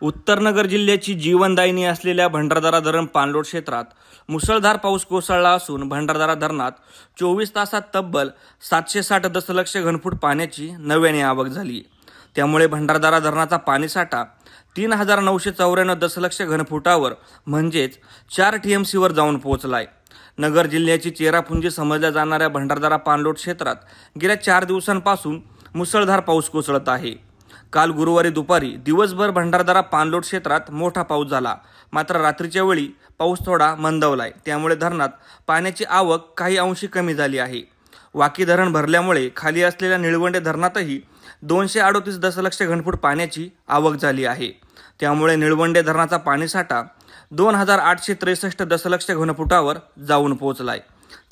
उत्तर नगर जिल्ह्याची जीवनदायिनी असलेल्या भंडारदरा धरण पाणलोट क्षेत्रात मुसळधार पाऊस कोसळला असून भंडारदरा धरणात 24 तासात तब्बल 760 दशलक्ष घनफूट पाण्याची नव्याने आवक झाली। त्यामुळे भंडारदरा धरणाचा पाणीसाठा 3994 दशलक्ष घनफुटावर म्हणजेच 4 TMCवर जाऊन पोहोचलाय। नगर जिल्ह्याची चेरापुंजी समजल्या जाणाऱ्या भंडारदरा पाणलोट क्षेत्रात गेल्या 4 दिवसांपासून मुसळधार पाऊस कोसळत आहे। काल गुरुवारी दुपारी दिवसभर भंडारदरा पाणलोट क्षेत्रात मोठा पाऊस झाला, मात्र रात्रीच्या वेळी पाऊस थोडा मंदावलाय। त्यामुळे धरणात पाण्याची आवक काही अंशी कमी झाली आहे। वाकी धरण भरल्यामुळे खाली असलेल्या निळवंडे धरणातही 238 दशलक्ष घनफूट पाण्याची आवक झाली आहे। त्यामुळे निळवंडे धरणाचा पाणीसाठा 2863 दशलक्ष घनफुटावर जाऊन पोहोचलाय।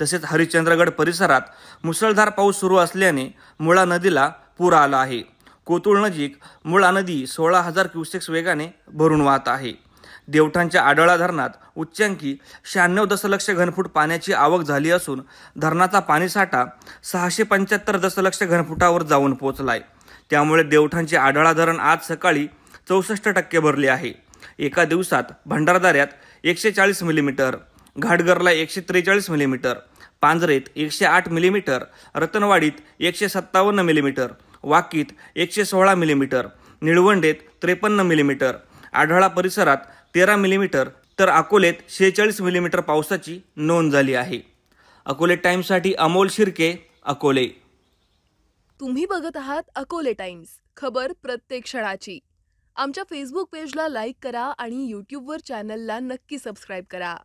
तसेच हरिश्चंद्रगड परिसरात मुसळधार पाऊस सुरू असल्याने मुळा नदीला पूर आला आहे। कोतुळ नजीक मुळा नदी 16,000 क्युसेक्स वेगाने भरून वाहत आहे। देवठाणच्या आडळा धरणात उच्चांकी 96 दशलक्ष घनफूट पाण्याची आवक झाली असून धरणाचा पाणीसाठा 675 दशलक्ष घनफुटावर जाऊन पोहोचलाय। त्यामुळे देवठाणचे आडळा धरण आज सकाळी 64% भरले आहे। एका दिवसात भंडारदऱ्यात 140 मिलीमीटर, घाटगरला 143 मिलीमीटर, पांजरेत 108 मिलीमीटर, रतनवाडीत 157 मिलीमीटर, वाकीत 116 मिलीमीटर, निळवंडेत 53 मिलीमीटर, आढळा परिसरात 13 मिलीमीटर तर अकोलेत 46 मिलीमीटर पावसाची नोंद झाली आहे। अकोले टाइम्ससाठी अमोल शिर्के, अकोले। तुम्ही बघत आहात अकोले टाइम्स, खबर प्रत्येक क्षणाची। आमच्या फेसबुक पेजला लाईक करा आणि यूट्यूबवर चॅनलला नक्की सबस्क्राईब करा।